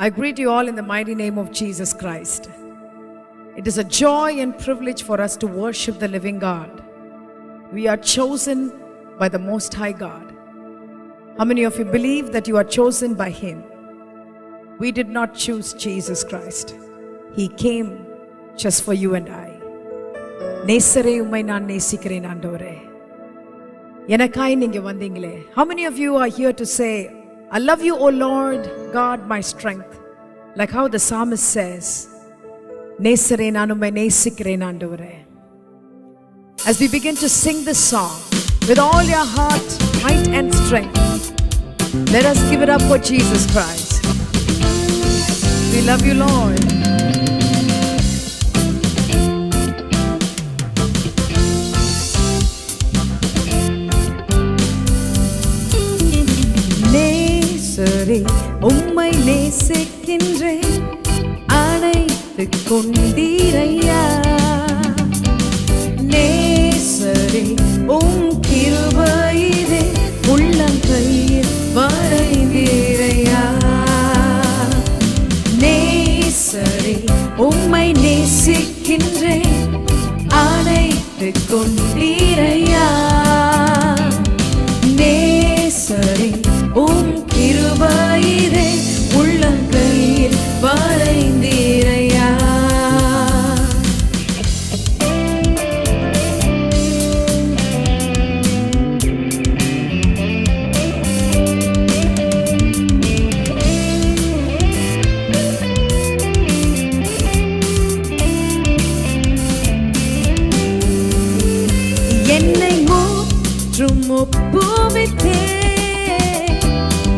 I greet you all in the mighty name of Jesus Christ. It is a joy and privilege for us to worship the living God. We are chosen by the Most High God. How many of you believe that you are chosen by Him? We did not choose Jesus Christ. He came just for you and I. நேசரே உம்மை நான் நேசிக்கிறேன் ஆண்டவரே. எனக்காய் நீங்க வந்தீங்களே. How many of you are here to say, I love you, O Lord, God, my strength. Like how the psalmist says, நேசரே நான் உம்மை நேசிக்கிறேன் ஆண்டவரே. As we begin to sing this song with all your heart, might and strength, let us give it up for Jesus Christ. We love you, Lord. நேசரே உம்மை நேசிக்கின்றேன், அணைத்துக் கொண்டீரையா. நேசரே உம் கிருபையிலே உள்ளங்கையில் வரைந்தீரையா. நேசரே உம்மை நேசிக்கின்றேன், அணைத்துக் கொண்டீரையா. நேசரே உம் கிருபையிலே உள்ளங்கையில் வரைந்தீரையா. என்னை முற்றும் ஒப்புவித்தே,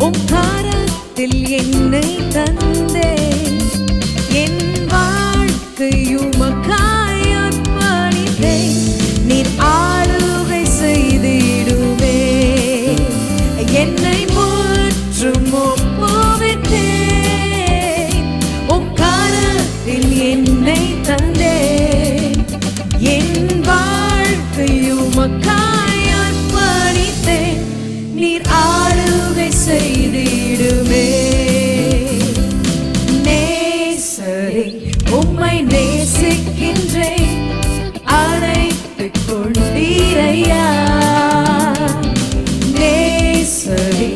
உம் கரத்தில் என்னை தந்தே. என் வாழ்க்கை உமக்காய் அர்ப்பணித்தேன், நீர் ஆளுகை செய்திடுவே. என்னை முற்றும் ஒப்புவித்தே, உம் கரத்தில் என்னை தந்தே. என் வாழ்க்கை உமக்காய் அர்ப்பணித்தேன், நீர் ஆளுகை செய்திடுமே. நேசரே உம்மை நேசிக்கின்றேன், அணைத்துக் கொண்டீரையா. நேசரே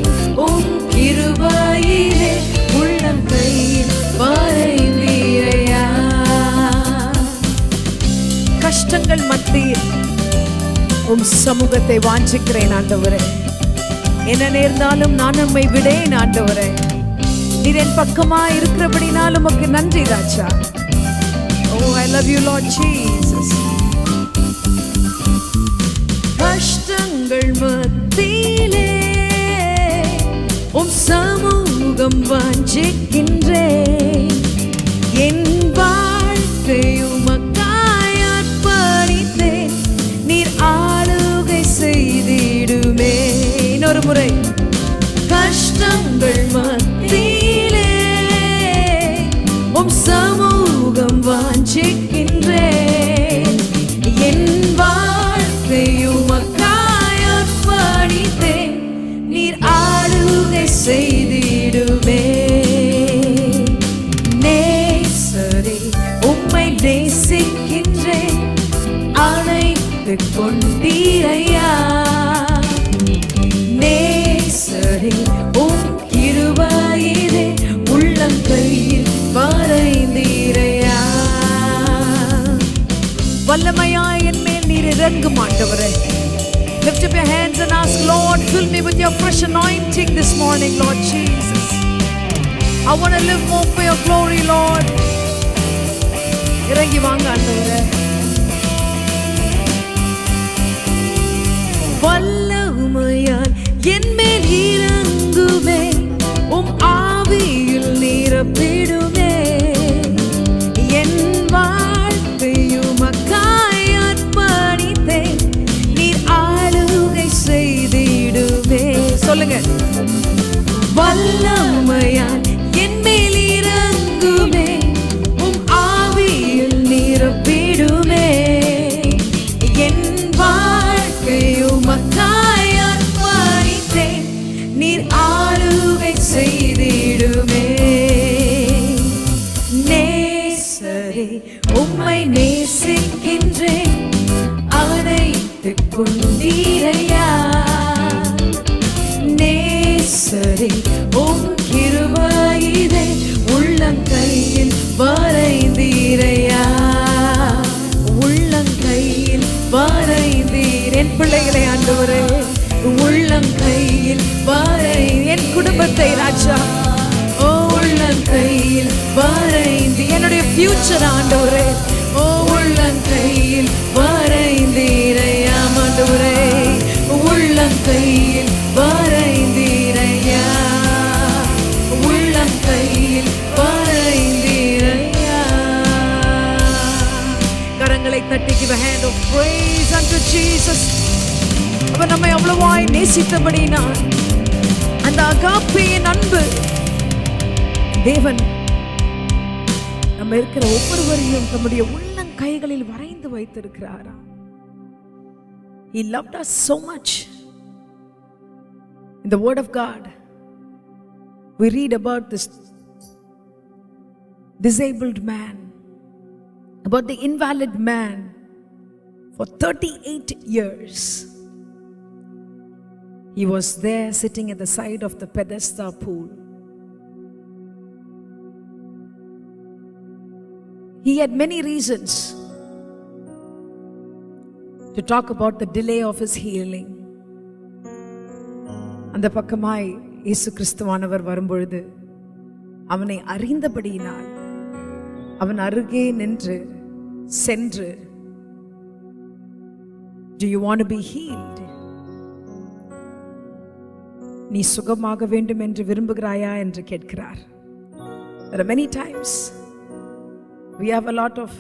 உம் கிருபையிலே உள்ளங்கையில் வரைந்தீரையா. கஷ்டங்கள் மத்தியில் உம் சமூகத்தை வாஞ்சிக்கிறேன் ஆண்டவரே. என்ன நேர்ந்தாலும் நான் உம்மை விடேன் ஆண்டவரே. நீர் என் பக்கமா இருக்கிறபடினால் உமக்கு நன்றி ராஜா. Oh, I love you, Lord Jesus. கஷ்டங்கள் மத்தியிலே உம் சமூகம் வாஞ்சிக்கின்றேன். என் வாழ்க்கை உமக்காய் அர்ப்பணித்தேன், நீர் ஆளுகை செய்திடுமே. இன்னொரு முறை. கஷ்டங்கள் மத்தியிலே உம் சமூகம் வாஞ்சிக்கின்றேன். என் வாழ்க்கை உமக்காய் அர்ப்பணித்தேன், நீர் ஆளுகை செய்திடுமே. நேசரே உம்மை நேசிக்கின்றேன், அணைத்துக் கொண்டீரையா. நேசரே உம் கிருபையிலே உள்ளங்கையில் வரைந்தீரையா. வல்லமையாய் என் மேல் நீர் இறங்கும் ஆண்டவரே. Lift up your hands and ask, Lord, fill me with your fresh anointing this morning, Lord Jesus. I want to live more for your glory, Lord. இறங்கி வாங்க ஆண்டவரே. வல்லமையாய் என் மேல் இறங்குமே, உம் ஆவியில் நிரப்பிடுமே. என் வாழ்க்கை உமக்காய் அர்ப்பணித்தேன், நீர் ஆளுகை செய்திடுமே. சொல்லுங்க. வல்லமையாய் என் மேல் இறங்குமே, உம் ஆவியில் நிரப்பிடுமே. என் வாழ்க்கை உமக்காய் பிக்சர் ஆண்டவரே. ஓ உள்ளங்கையில் வரைந்தீரையா ஆண்டவரே, உள்ளங்கையில் வரைந்தீரையா, உள்ளங்கையில் வரைந்தீரையா. கரங்களை தட்டி give a hand of praise unto Jesus. அவர் நம்மை அவ்வளவாய் நேசித்தபடியினால் அந்த அகாப்பேயின் அன்பு தேவன் நம்ம இருக்கிற ஒவ்வொருவரையும் தம்முடைய உள்ளங்கைகளில் வரைந்து வைத்திருக்கிறாரா. He loved us so much. In the word of God we read about this disabled man, about the invalid man. For 38 years he was there sitting at the side of the Bethesda pool. He had many reasons to talk about the delay of his healing. அந்த பக்கமாய் இயேசு கிறிஸ்துவானவர் வரும்பொழுது அவனை அறிந்தபடியினால் அவன் அருகே நின்று சென்று, Do you want to be healed? நீ சுகமாக வேண்டும் என்று விரும்புகிறாயா என்று கேட்கிறார். There are many times we have a lot of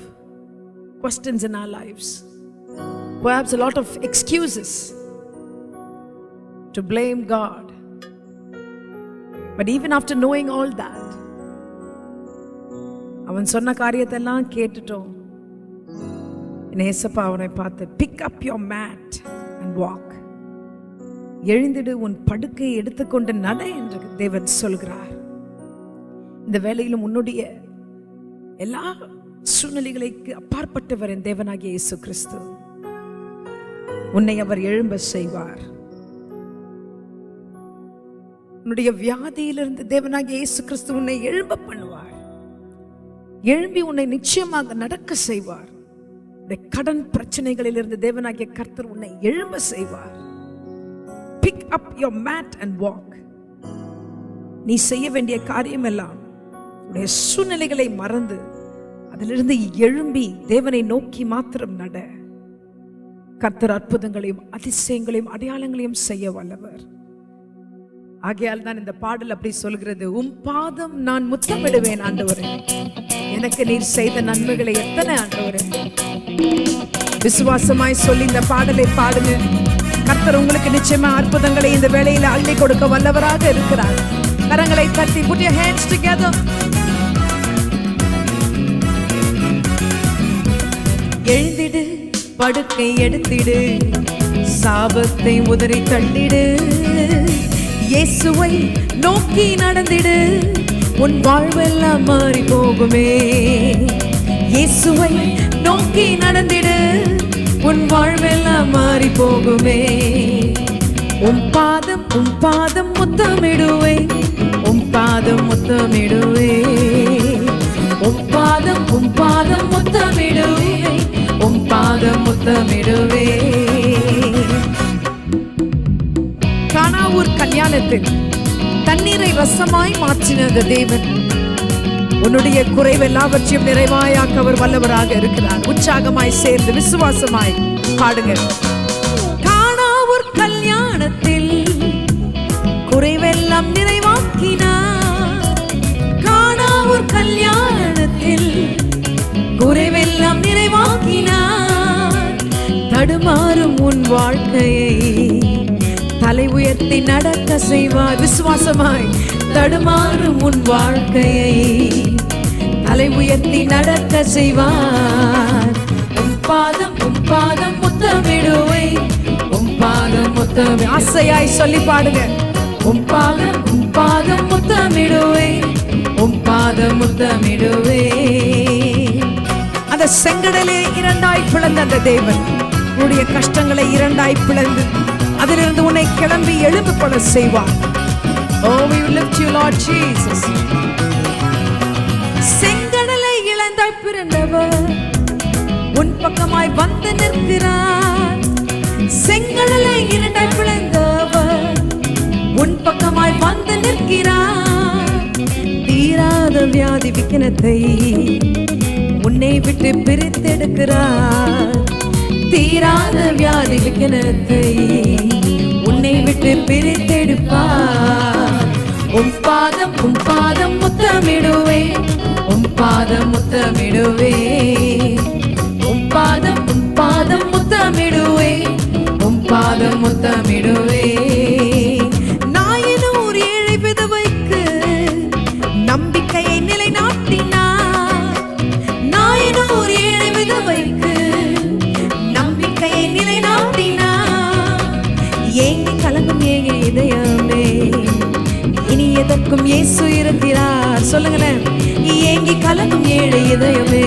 questions in our lives, perhaps a lot of excuses to blame God. But even after knowing all that, அவன் சொன்ன காரியத்தெல்லாம் கேட்டுட்டோம். நேசப்பா அவனை பார்த்து, pick up your mat and walk. எழுந்திடு, உன் படுக்கையை எடுத்துக்கொண்டு நட என்று தேவன் சொல்கிறார். இந்த வேளையிலும் உன்னுடைய எல்லா சூழ்நிலைகளுக்கு அப்பாற்பட்டவர் என் தேவனாகிய இயேசு கிறிஸ்து. உன்னை அவர் எழும்ப செய்வார். உன்னுடைய வியாதியிலிருந்து தேவனாகிய இயேசு கிறிஸ்து உன்னை எழும்ப பண்ணுவார். எழும்பி உன்னை நிச்சயமாக நடக்க செய்வார். கடன் பிரச்சனைகளிலிருந்து தேவனாகிய கர்த்தர் உன்னை எழும்ப செய்வார். Pick up your mat and walk. நீ செய்ய வேண்டிய காரியம் எல்லாம் உன்னுடைய சூழ்நிலைகளை மறந்து அதிலிருந்து எழும்பி தேவனை நோக்கி மாத்திரம் நட. கர்த்தர் அற்புதங்களையும் அதிசயங்களையும் அடையாளங்களையும் செய்ய வல்லவர். ஆகையால் தான் இந்த பாடல் அப்படி சொல்கிறது, உம் பாதம் நான் முத்தமிடுவேன் ஆண்டவரே, எனக்கு நீர் செய்த நன்மைகளை எத்தனை ஆண்டவரே. விசுவாசமாய் சொல்லி இந்த பாடலை பாடுங்க. கர்த்தர் உங்களுக்கு நிச்சயமா அற்புதங்களை இந்த வேளையில அள்ளி கொடுக்க வல்லவராக இருக்கிறார். கரங்களை தட்டி put your hands together. எழுந்திடு, படுக்கை எடுத்திடு, சாபத்தை உதறி தள்ளிடு, இயேசுவை நோக்கி நடந்திடு, உன் வாழ்வெல்லாம் மாறி போகுமே. இயேசுவை நோக்கி நடந்திடு, உன் வாழ்வெல்லாம் மாறி போகுமே. உம் பாதம் முத்தமிடுவே, உம் பாதம் முத்தமிடுவே, உம் பாதம் முத்தமிடுவே, உம் பாதம் முத்தமிடுவே. கானாவூர் கல்யாணத்தில் தண்ணீரை ரசமாய் மாற்றின அந்த தேவன் உன்னுடைய குறைவெல்லாவற்றையும் நிறைவாயாக்க அவர் வல்லவராக இருக்கிறார். உற்சாகமாய் சேர்ந்து விசுவாசமாய் பாடுங்க. கானாவூர் கல்யாணத்தில் குறைவெல்லாம் நிறைவாக்கினார். கானாவூர் கல்யாணத்தில் குறைவெல்லாம் நிறைவாக்கினார். தடுமாறும் உன் வாழ்க்கையை தலை உயர்த்தி நடக்க செய்வார். விசுவாசமாய் தடுமாறும் உன் வாழ்க்கையை தலை உயர்த்தி நடக்க செய்வார். உம் பாதம் முத்தமிடுவே, உம் பாதம் முத்தமிடுவே. ஆசையாய் சொல்லி பாடுங்க. உம் பாதம் முத்தமிடுவே, உம் பாதம் முத்தமிடுவே. அந்த செங்கடலே இரண்டாய் பிளந்த அந்த தேவன் உன்னுடைய கஷ்டங்களை இரண்டாய் பிளந்து அதிலிருந்து உன்னை கிளம்பி எழுந்து கொள்ள செய்வார். Oh, we lift you, Lord Jesus. செங்கடலை இழந்தாய் பிறந்தவர் உன் பக்கமாய் வந்து நிற்கிறார். செங்கடலை இரண்டாய் பிளந்தவர் உன் பக்கமாய் வந்து நிற்கிறார். தீராத வியாதி விக்கினத்தை உன்னை விட்டு பிரித்தெடுக்கிறார். தீராத வியாதி விக்கனத்தை உன்னை விட்டு பிரித்தெடுப்பார். உம் பாதம் முத்தமிடுவே, உம் பாதம் முத்தமிடுவே, உம் பாதம் முத்தமிடுவே, உம் பாதம் முத்தமிடுவே. நாயனூர் ஏழை விதவைக்கு நம்பிக்கையை நிலைநாட்டினார். நாயனூர் ஏழை விதவைக்கு நம்பிக்கையை நிலைநாட்டினார். ஏங்கி கலங்கும் ஏங்க இதயமே, இனி எதற்கும் இயேசு இருக்கிறார். சொல்லுங்களேன், ஏங்கி கலங்கும் ஏழை இதயமே,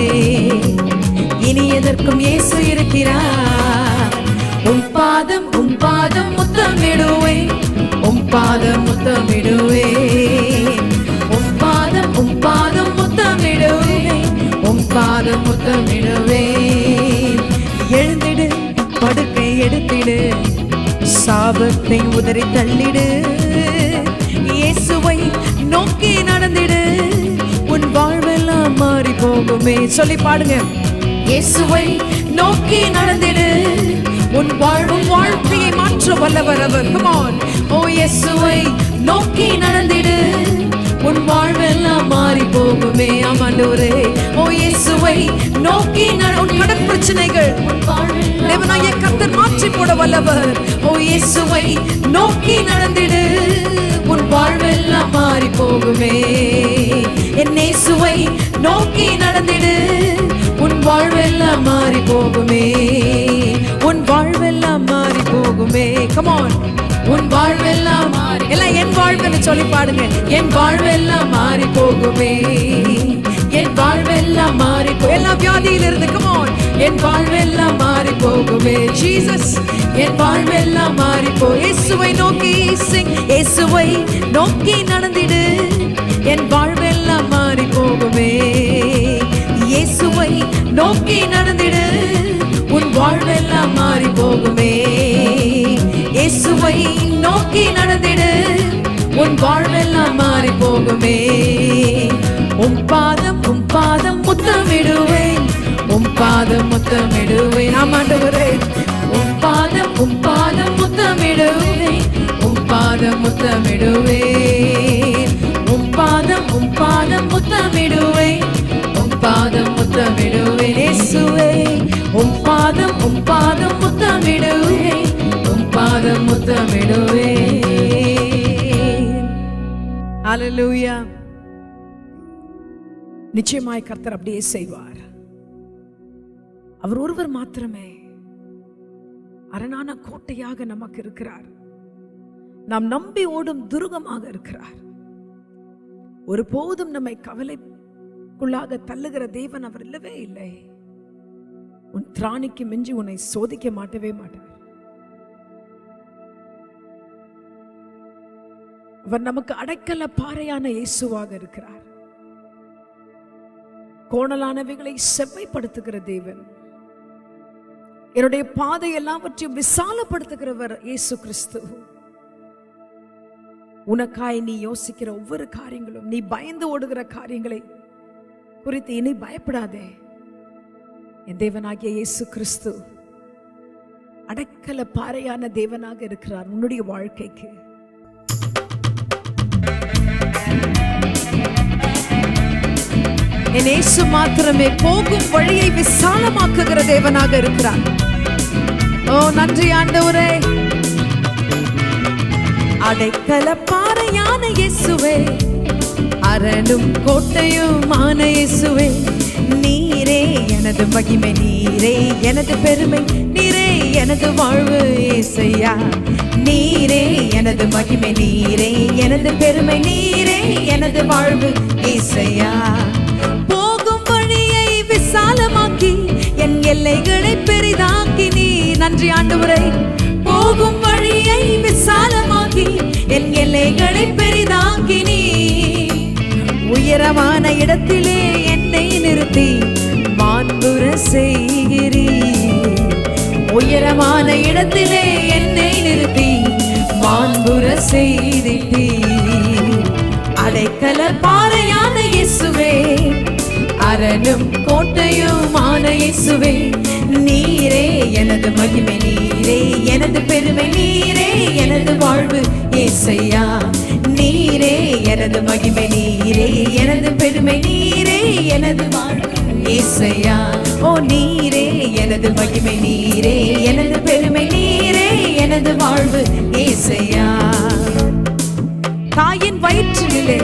இனி எதற்கும் இயேசு இருக்கிறார். உம் பாதம் முத்தமிடுவே, உம் பாதம் முத்தமிடுவே, உம் பாதம் முத்தமிடுவே, உம் பாதம் முத்தமிடுவே. எழுந்திடு, படுக்கை எடுத்திடு, சாபத்தை உதறி தள்ளிடு, இயேசுவை நோக்கி நடந்திடு, உன் வாழ்வெல்லாம் மாறி போகுமே. சொல்லி பாடுங்க. இயேசுவை நோக்கி நடந்திடு, உன் வாழ்க்கையை மாற்ற வல்லவர் அவர். Come on. ஓ இயேசுவை நோக்கி நடந்திடு, உன் வாழ்வெல்லாம் மாறி போகுமே. ஆமாண்டவரே, ஓ இயேசுவை நோக்கி உன் கடன் பிரச்சனைகள் தேவனாகிய கர்த்தர் மாற்றி போட வல்லவர். ஓ இயேசுவை நோக்கி நடந்திடு, உன் வாழ்வெல்லாம் மாறி போகுமே. என் இயேசுவை நோக்கி நடந்திடு, உன் வாழ்வெல்லாம் மாறி போகுமே. உன் வாழ்வெல்லாம் மாறி போகுமே. Come on. உன் வாழ்வெல்லாம் மாறி, எல்லாம் என் வாழ்வுன்னு சொல்லி பாடுங்க. என் வாழ்வெல்லாம் மாறி போகுமே, என் வாழ்வெல்லாம் மாறி எல்லா வியாதியில இருந்து. Come on. என் வாழ்வெல்லாம் மாறி போகுமே. ஜீசஸ், என் வாழ்வெல்லாம் மாறி போ. இயேசுவை நோக்கி sing, இயேசுவை நோக்கி நடந்திடு, என் வாழ்வெல்லாம் மாறி போகுமே. இயேசுவை நோக்கி நடந்திடு, உன் வாழ்வெல்லாம் மாறி போகுமே. இயேசுவை நோக்கி நடந்திடு, உன் வாழ்வெல்லாம் மாறி போகுமே. உம் பாதம் முத்தமிடுவேன், உம் பாதம் முத்தமிடுவேன். ஆமாண்டவரே, உம் பாதம் முத்தமிடுவேன், உம் பாதம் முத்தமிடுவேன், உம் பாதம் முத்தமிடுவேன், உம் பாதம் முத்தமிடுவேன். இயேசுவே, உம் பாதம் முத்தமிடுவேன், உம் பாதம் முத்தமிடுவேன். ஹல்லேலூயா. நிச்சயமாய் கர்த்தர் அப்படியே செய்வார். அவர் ஒருவர் மாத்திரமே அரணான கோட்டையாக நமக்கு இருக்கிறார். நாம் நம்பி ஓடும் துருகமாக இருக்கிறார். ஒருபோதும் நம்மை கவலைக்குள்ளாக தள்ளுகிற தேவன் அவர் இல்லவே இல்லை. உன் திராணிக்கு மிஞ்சி உன்னை சோதிக்க மாட்டவே மாட்டார். அவர் நமக்கு அடைக்கல பாறையான இயேசுவாக இருக்கிறார். கோணலானவைகளை செவ்வைப்படுத்துகிற தேவன், என்னுடைய பாதை எல்லாவற்றையும் விசாலப்படுத்துகிறவர் இயேசு கிறிஸ்து. உனக்காய் நீ யோசிக்கிற ஒவ்வொரு காரியங்களும், நீ பயந்து ஓடுகிற காரியங்களை குறித்து இனி பயப்படாதே. என் தேவனாகிய இயேசு கிறிஸ்து அடைக்கல பாறையான தேவனாக இருக்கிறார் உன்னுடைய வாழ்க்கைக்கு. என் இயேசு மாத்திரமே போகும் வழியை விசாலமாக்குகிற தேவனாக இருக்கிறார். ஓ நன்றி ஆண்டவரே. அடைக்கல பாறையான இயேசுவே, அரணும் கோட்டையுமான இயேசுவே, நீரே எனது மகிமை, நீரே எனது பெருமை, நீரே எனது வாழ்வு இயேசையா. நீரே எனது மகிமை, நீரே எனது பெருமை, நீரே எனது வாழ்வு இயேசையா. போகும் வழியை விசாலமாக்கி என் எல்லைகளை பெரிதாக்கி நீ. நன்றி ஆண்டவரே. போகும் வழியை விசாலமாக்கி என் எல்லைகளை பெரிதாக்கி நீ. உயரமான இடத்திலே என்னை நிறுத்தி மாண்புற செய்கிறீர். உயரமான இடத்திலே என்னை நிறுத்தி மாண்புற செய்தீர். அடைக்கல பாறையான இயேசுவே, அரணும் கோட்டையும் இயேசுவே, நீரே எனது மகிமை, நீரே எனது பெருமை, நீரே எனது வாழ்வு ஏசையா. நீரே எனது மகிமை, நீரே எனது பெருமை, நீரே எனது வாழ்வு ஏசையா. ஓ நீரே எனது மகிமை, நீரே எனது பெருமை, நீரே எனது வாழ்வு ஏசையா. தாயின் வயிற்றிலே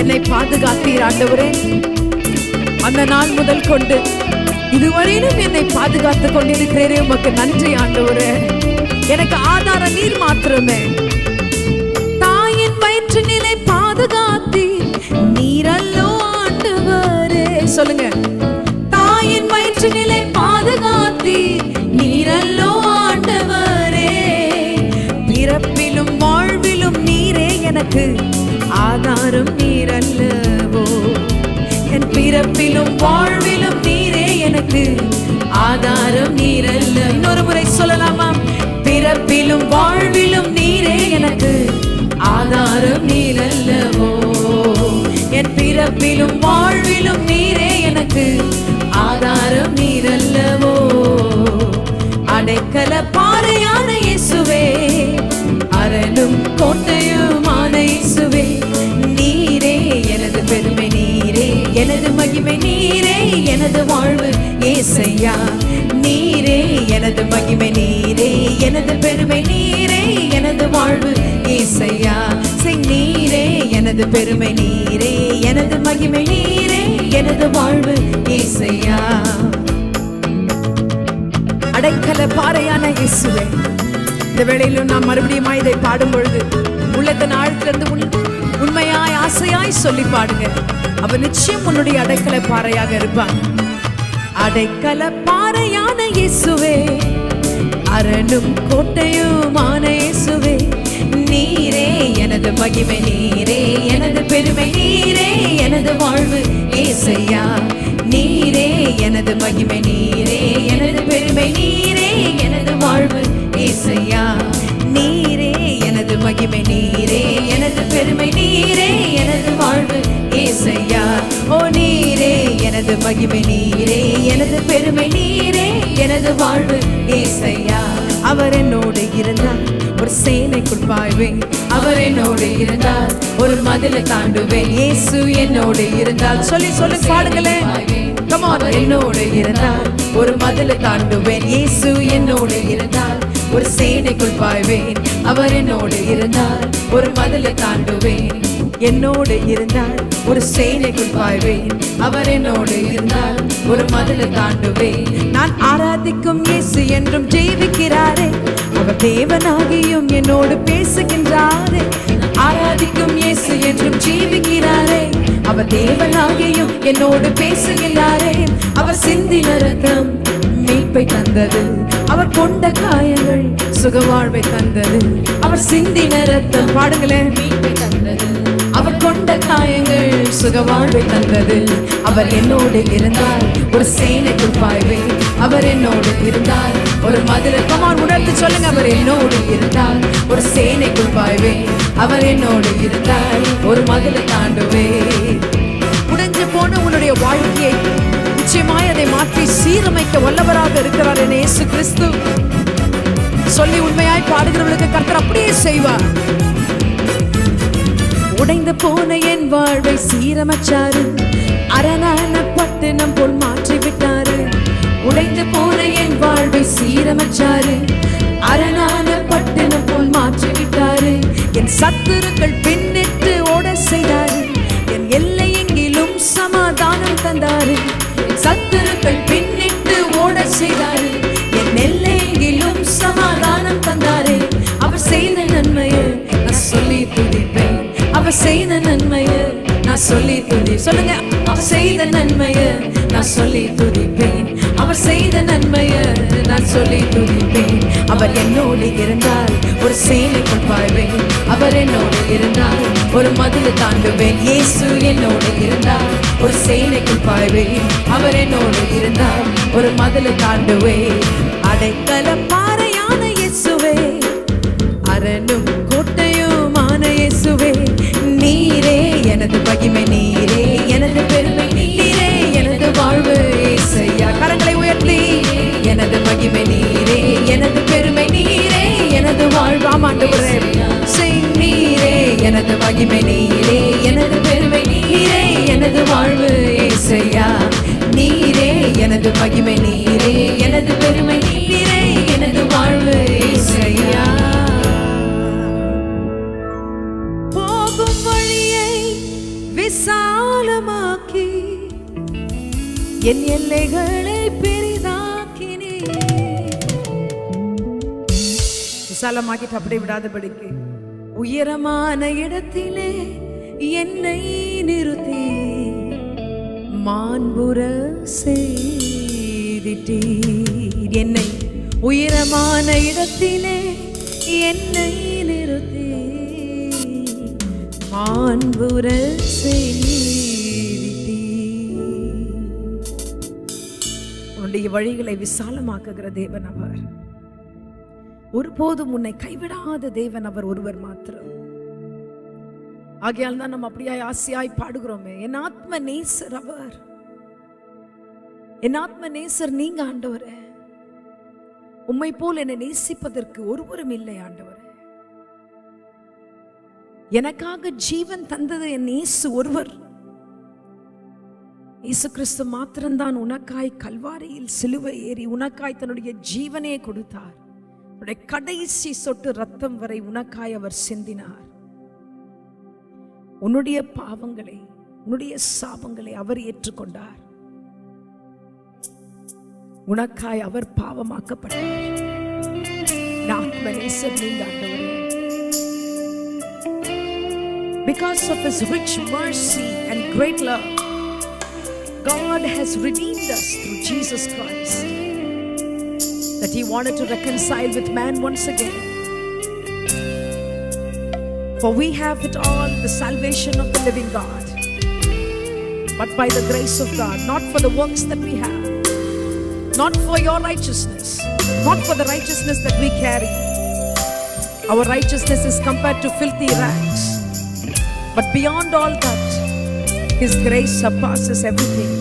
என்னை பாதுகாத்தீர் ஆண்டவரே. அந்த நாள் முதல் கொண்டு இதுவரையிலும் என்னை பாதுகாத்துக் கொண்டிருக்கிறேன். உமக்கு நன்றி ஆண்டவரே. எனக்கு ஆதாரம் நீர் மாத்திரமே. தாயின் வயிற்றினிலே பாதுகாத்தீர் நீரல்லோ ஆண்டவரே. சொல்லுங்க, தாயின் வயிற்றினிலே பாதுகாத்தீர் நீரல்லோ ஆண்டவரே. பிறப்பிலும் வாழ்விலும் நீரே எனக்கு ஆதாரம் நீரல்லவோ. என் பிறப்பிலும் வாழ்விலும் நீரே எனக்கு ஆதாரம் நீரல்ல. இன்னொரு முறை சொல்லலாமா? பிறப்பிலும் வாழ்விலும் நீரே எனக்கு ஆதாரம் நீரல்லவோ. என் பிறப்பிலும் வாழ்விலும் நீரே எனக்கு ஆதாரம் நீரல்லவோ. அடைக்கல பாறையான இயேசுவே, அரணும் கோட்டையுமான இயேசுவே, நீரே எனது பெருமை, நீரே எனது மகிமை, நீரே எனது வாழ்வு ஏசையா. நீரே எனது மகிமை, நீரே எனது பெருமை, நீரே எனது வாழ்வு ஏசையா. நீரே எனது பெருமை, நீரே எனது மகிமை, நீரே எனது வாழ்வு ஏசையா. அடைக்கல பாறையான இயேசுவே, இந்த வேளையிலும் நாம் மறுபடியும் இதை பாடும் பொழுது உள்ளத்தின் ஆழத்திலிருந்து உண்மையாய் ஆசையாய் சொல்லி பாடுங்க. அவர் நிச்சயம் உன்னுடைய அடைக்கல பாறையாக இருப்பார். அடைக்கல பாறையான இயேசுவே, அரணும் கோட்டையுமான இயேசுவே, நீரே எனது மகிமை, நீரே எனது பெருமை, நீரே எனது வாழ்வு ஏசையா. நீரே எனது மகிமை, நீரே எனது பெருமை, நீரே எனது வாழ்வு ஏசையா. நீரே எனது மகிமை, நீரே எனது பெருமை, நீரே எனது வாழ்வு ஏசையா. ஓ நீரே எனது மகிமை, நீரே எனது பெருமை, நீரே எனது வாழ்வு ஏசையா. அவர் என்னோடு இருந்தார், ஒரு சேனைக்குள் பாய்வேன். அவர் என்னோடு இருந்தார், ஒரு மதிலை தாண்டுவேன். இயேசு என்னோடு இருந்தால் சொல்லி சொல்லி பாடுங்களேன். என்னோடு இருந்தார், ஒரு மதிலை தாண்டுவேன். இயேசு என்னோடு இருந்தார், ஒரு சேனைக்குள் பாய்வேன். அவர் என்னோடு இருந்தார், ஒரு மதிலை தாண்டுவேன். என்னோடு இருந்தார், ஒரு சேனைக்குள் பாய்வேன். அவர் என்னோடு இருந்தார், ஒரு மதிலை தாண்டுவேன். நான் ஆராதிக்கும் இயேசு என்றும் ஜெயிக்கிறாரே. அவர் தேவனாகியும் என்னோடு பேசுகின்றாரே. ஆராதிக்கும் இயேசு என்றும் ஜீவிக்கிறாரே. அவர் தேவனாகியும் என்னோடு பேசுகின்றாரே. அவர் சிந்தின ரத்தம் மீட்பை தந்தது, அவர் கொண்ட காயங்கள் சுகவாழ்வை தந்தது. அவர் சிந்தின ரத்தம் பாடுங்களேன், மீட்பை தந்தது. அவர் கொண்ட காயங்கள் சுகவாழ்வை தந்தது. அவர் என்னோடு இருந்தால், ஒரு சேனைக்குள் பாய்வேன். அவர் என்னோடு இருந்தால், ஒரு மதுரை உணர்த்து சொல்லுங்க. அவர் என்னோடு இருந்தால், ஒரு சேனைக்குள் பாய்வேன். அவர் என்னோடு இருந்தால், ஒரு மதுரை தாண்டுவேன். உடைஞ்சு போன உன்னுடைய வாழ்க்கையை நிச்சயமாய் அதை மாற்றி சீரமைக்க வல்லவராக இருக்கிறார் என் இயேசு கிறிஸ்து. சொல்லி உண்மையாய் பாடுகிறவர்களுக்கு கர்த்தர் அப்படியே செய்வார். உடைந்து போன என் வாழ்வை சீரமைச்சாரு, அரணான பட்டணம் போல் மாற்றி விட்டாரு. உடைந்து போன என் வாழ்வை சீரமைச்சாரு, அரணான பட்டணம் போல் மாற்றி விட்டாரு. என் சத்துருக்கள் பின்னிட்டு ஓட செய்தாரு, என் எல்லை எங்கிலும் சமாதானம் தந்தாரு. என் சத்துருக்கள் பின்னிட்டு ஓட செய்தாரு, என் எல்லை எங்கிலும் சமாதானம் தந்தாரு. அவர் செய்த நன்மையை நான் சொல்லி துதிப்பேன். அவர் செய்த நன்மையை நான் சொல்லி துதி சொல்லுங்க. அவர் செய்த நன்மையை நான் சொல்லி துதிப்பேன். அவர் செய்த நன்மையை நான் சொல்லி துதிப்பேன். அவர் என்னோடு இருந்தால், ஒரு சேனைக்குள் பாய்வேன். அவர் என்னோடு இருந்தால், ஒரு மதிலை தாண்டுவேன். இயேசு என்னோடு இருந்தால், ஒரு சேனைக்குள் பாய்வேன். அவர் என்னோடு இருந்தால், ஒரு மதிலை தாண்டுவேன். அடைக்கல பாறையான இயேசுவே, அரணும் கோட்டையுமான இயேசுவே, நீரே எனது மகிமை, நீரே எனது பெருமை, நீரே எனது வாழ்வு ஏசையா. கரங்களை மகிமை நீரே, எனது பெருமை நீரே, எனது வாழ்வு ஏசையா. நீரே எனது மகிமை நீரே, எனது பெருமை நீரே, எனது வாழ்வு ஏசையா. போகும் வழியை விசாலமாக்கி என் எல்லைகளை பெரிதாக்கினே. விசாலமாக்கிட்டு அப்படியே விடாதபடிக்கு உயரமான இடத்திலே என்னை நிறுத்தி மாண்புற செய்திட்டீர். என்னை உயரமான இடத்திலே என்னை நிறுத்தி மாண்புற செய்திட்டீர். உன்னுடைய வழிகளை விசாலமாக்குகிற தேவன் அவர். ஒருபோதும் உன்னை கைவிடாத தேவன் அவர் ஒருவர் மாத்திரம். ஆகையால் தான் நம்ம அப்படியாய் ஆசையாய் பாடுகிறோமே, என் ஆத்ம நேசர் அவர், என் ஆத்ம நேசர் நீங்க ஆண்டவரே. உம்மை போல் என்னை நேசிப்பதற்கு ஒருவரும் இல்லை ஆண்டவரே. எனக்காக ஜீவன் தந்தது என் இயேசு ஒருவர். இயேசு கிறிஸ்து மாத்திரம்தான் உனக்காய் கல்வாரியில் சிலுவை ஏறி உனக்காய் தன்னுடைய ஜீவனையே கொடுத்தார். கடைசி சொட்டு ரத்தம் வரை உனக்காய் அவர் சிந்தினார். உன்னுடைய பாவங்களை, உன்னுடைய சாபங்களை அவர் ஏற்றுக்கொண்டார். உனக்காய் அவர் பாவமாக்கப்பட்டார். Because of his rich mercy and great love, God has redeemed us through Jesus Christ, that he wanted to reconcile with man once again. For we have it all, the salvation of the living God, but by the grace of God, not for the works that we have, not for your righteousness, not for the righteousness that we carry. Our righteousness is compared to filthy rags, but beyond all that, his grace surpasses everything,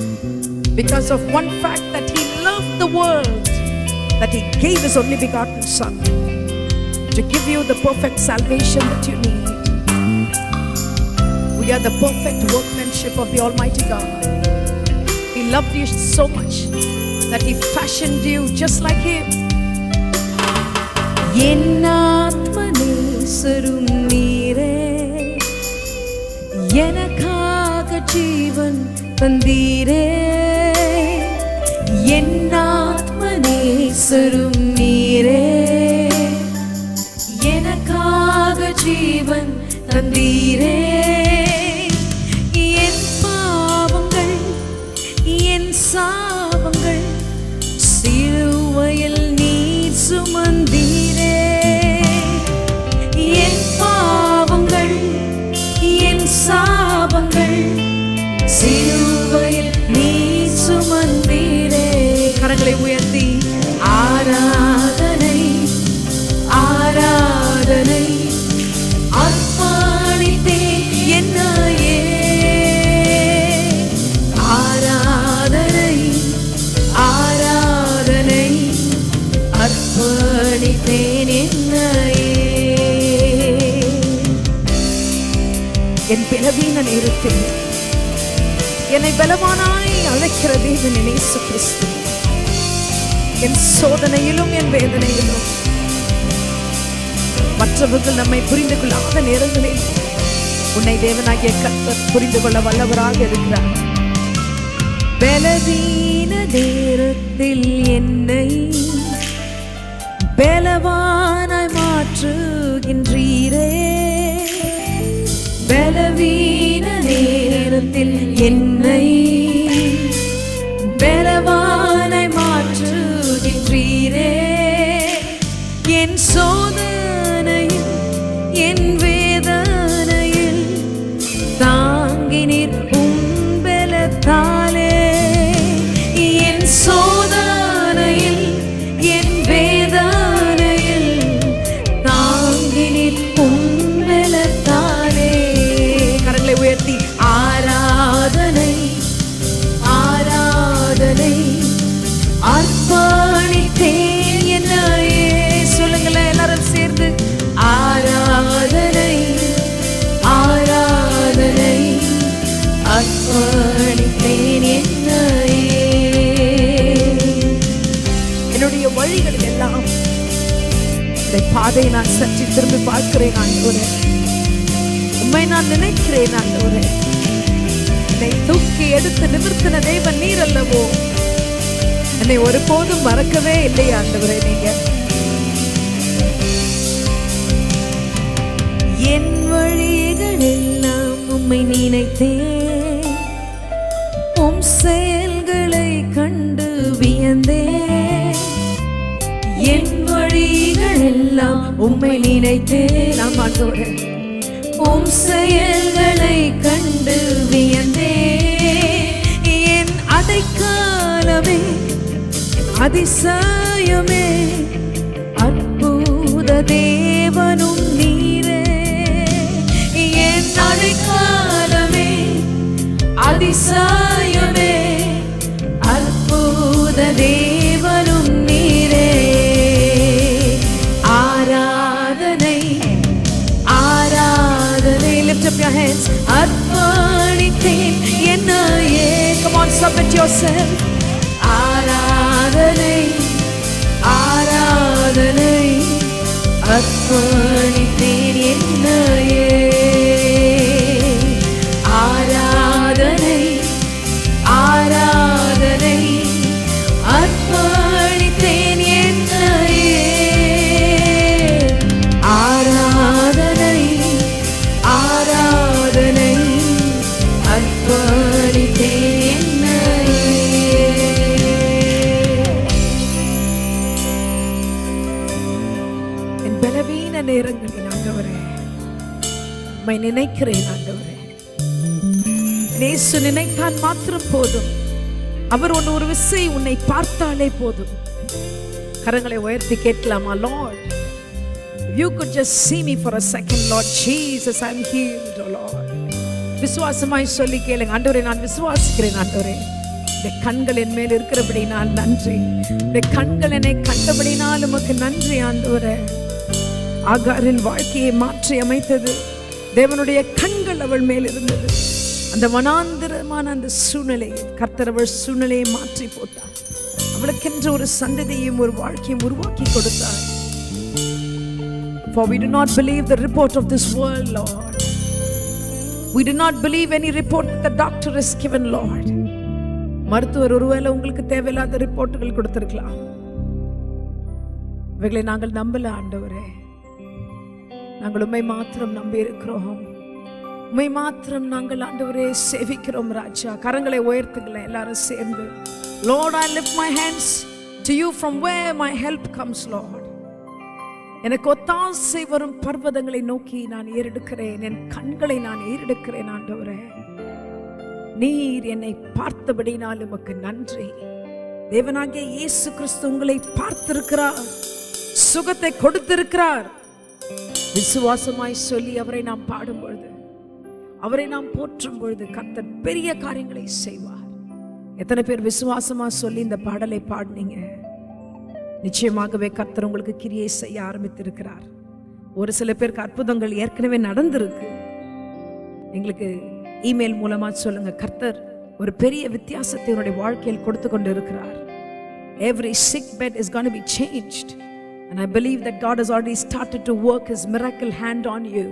because of one fact, that he loved the world, that he gave his only begotten Son to give you the perfect salvation that you need. We are the perfect workmanship of the Almighty God. He loved you so much that he fashioned you just like him. என் ஆத்ம நேசரும் நீரே, எனக்காக ஜீவன் தந்தீரே. என் ஆத்ம நேசரும் நீரே, எனக்காக ஜீவன் தந்தீரே. என் பாவங்கள், என் சாபங்கள் சிலுவையில் நீர் சுமந்தீரே. என் பாவங்கள், என் சாபங்கள் சிலுவையில் நீர் சுமந்தீரே. கரங்களை உயர்த்தி ஆராதனை, ஆராதனை அர்ப்பணித்தேன் என்னையே. ஆராதனை, ஆராதனை அர்ப்பணித்தேன் என்னையே. என் பலவீன நேரத்தில் என்னை பலவானாய் அழைக்கிற தேவன் இயேசு கிறிஸ்து. என் சோதனையிலும் என் வேதனையிலும் மற்றவர்கள் நம்மை புரிந்து கொள்ளாத நேரங்களில் உன்னை தேவனாகிய கர்த்தர் புரிந்து கொள்ள வல்லவராக இருக்கிறார். பலவீன நேரத்தில் என்னை பலவானாய் மாற்றுகின்றீரே. பலவீன நேரத்தில் என்னை பலவானாய் மாற்றுகின்றீரே. என் சோதனையில், என் வேதனையில் தாங்கினீர் உம் பலத்தாலே. என் சோதனையில், என் வேதனையில் தாங்கினீர் உம் பலத்தாலே. கரங்களை உயர்த்தி ஆராதனை, இந்த பாதையை நான் சற்று திரும்பி பார்க்கிறேன் ஆண்டவரே. உம்மை நான் நினைக்கிறேன் ஆண்டவரே. என்னை தூக்கி எடுத்து நிமிர்த்தின தேவன் நீர் அல்லவோ. என்னை ஒருபோதும் மறக்கவே இல்லை ஆண்டவரே. நீங்க என் வழிகள் எல்லாம் உம்மை நினைத்தேன், உம் செயல்களை கண்டு வியந்தேன். என் வழிகள் எல்லாம் உம்மை நினைத்தேன், நாம் ஆண்டவரே, உம் செயல்களை கண்டு வியந்தேன். என் அடைக்காலமே, அதிசயமே, அற்புத தேவனும் நீரே. என் அடைக்காலமே, அதிசயமே, அற்புத தேவனும் நீரே. ஆராதனை ஆராதனை. Lift up your hands. அர்ப்பணித்தேன் என்னையே. Come on, submit yourself. ஆராதனை ஆராதனை, அர்ப்பணித்தேன் என்னையே. ஆராதனை ஆராதனை, அர்ப்பணித்தேன் என்னையே. ஆராதனை ஆராதனை, அர்ப்பணித்தேன் என்னையே. பலவீன நேரங்களில் ஆண்டவரே உம்மை நினைக்கிறேன் ஆண்டவரே. இயேசு நினைத்தான் மாத்திரம் போதும். அவர் ஒரு விசை உன்னை பார்த்தாலே போதும். கரங்களை உயர்த்தி கேட்கலாமா? Lord, you could just see me for a second, Lord Jesus, I'm healed, oh Lord. விசுவாசமாய் சொல்லி கேளுங்க. ஆண்டவரே, நான் விசுவாசிக்கிறேன் ஆண்டவரே. இந்த கண்கள் என் மேல் இருக்கிறபடினால் நன்றி. இந்த கண்கள் என்னை கண்டபடினால் உமக்கு நன்றி ஆண்டவரே. ஆகாரின் வாழ்க்கையை மாற்றி அமைத்தது தேவனுடைய கண்கள் அவள் மேல் இருந்தது. அந்த வனாந்திரமான அந்த சூழ்நிலையை கர்த்தர் அவள் சூழ்நிலையை மாற்றி போட்டார். அவளுக்கென்று ஒரு சந்ததியையும் ஒரு வாழ்க்கையும் உருவாக்கி கொடுத்தார். For we do not believe the report of this world, Lord. We do not believe any report that the doctor has given, Lord. மருத்துவர் ஒருவேளை உங்களுக்கு தேவையில்லாத ரிப்போர்ட்டுகள் கொடுத்திருக்கலாம். இவைகளை நாங்கள் நம்பல ஆண்டவரே. நாங்கள் உம்மை மாத்திரம் நம்பி இருக்கிறோம். உம்மை மாத்திரம் நாங்கள் ஆண்டவரே சேவிக்கிறோம் ராஜா. கரங்களை உயர்த்துங்களேன் எல்லாரும் சேர்ந்து. Lord, I lift my hands to you from where my help comes, Lord. எனக்கு ஒத்தாசை வரும் பர்வதங்களை நோக்கி நான் ஏறெடுக்கிறேன். என் கண்களை நான் ஏறெடுக்கிறேன் ஆண்டவரே. நீர் என்னை பார்த்தபடினால் உமக்கு நன்றி. தேவனாகிய இயேசு கிறிஸ்து உங்களை பார்த்திருக்கிறார், சுகத்தை கொடுத்திருக்கிறார். விசுவாசமாய் சொல்லி அவரை நாம் பாடும் பொழுது, அவரை நாம் போற்றும் பொழுது கர்த்தர் பெரிய காரியங்களை செய்வார். எத்தனை பேர் விசுவாசமா சொல்லி இந்த பாடலை பாடினீங்க? நிச்சயமாகவே கர்த்தர் உங்களுக்கு கிரியை செய்ய ஆரம்பித்திருக்கிறார். ஒரு சில பேருக்கு அற்புதங்கள் ஏற்கனவே நடந்திருக்கு. எங்களுக்கு இமெயில் மூலமா சொல்லுங்க. கர்த்தர் ஒரு பெரிய வித்தியாசத்தை உங்களுடைய வாழ்க்கையில் கொடுத்து கொண்டு இருக்கிறார். Every sick bed is going to be changed. And I believe that God has already started to work His miracle hand on you.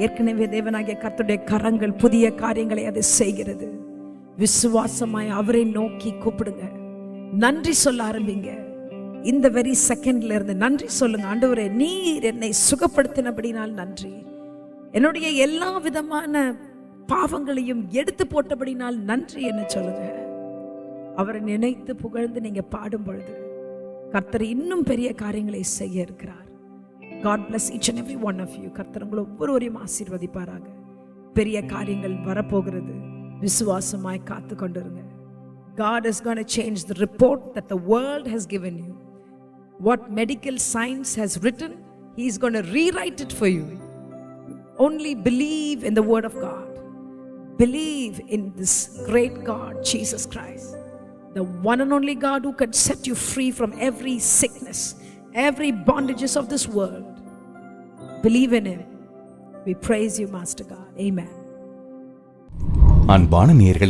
ஏற்கனவே தேவனாகிய கர்த்தருடைய கரங்கள் புதிய காரியங்களை அது செய்கிறது. விசுவாசமாய் அவரை நோக்கி கூப்பிடுங்க. நன்றி சொல்ல ஆரம்பிங்க. இந்த வெரி செகண்ட்ல இருந்து நன்றி சொல்லுங்க. ஆண்டவரே, நீர் என்னை சுகப்படுத்தினபடினால் நன்றி. என்னுடைய எல்லா விதமான பாவங்களையும் எடுத்து போட்டபடினால் நன்றி என்ன சொல்லுங்க. அவரை நினைத்து புகழ்ந்து நீங்க பாடும் பொழுது கர்த்தர் இன்னும் பெரிய காரியங்களை செய்ய இருக்கிறார். God bless each and every one of you. கர்த்தர் உங்களை ஒவ்வொருவரையும் ஆசீர்வதிப்பாராக. பெரிய காரியங்கள் வரப்போகிறது. விசுவாசமாய் காத்து கொண்டிருங்க. God is going to change the report that the world has given you. What medical science has written, He is going to rewrite it for you. Only believe in the word of God. Believe in this great God, Jesus Christ, the one and only God who can set you free from every sickness, every bondages of this world. Believe in Him. We praise you, Master God. Amen. அன்பான நேயர்களே,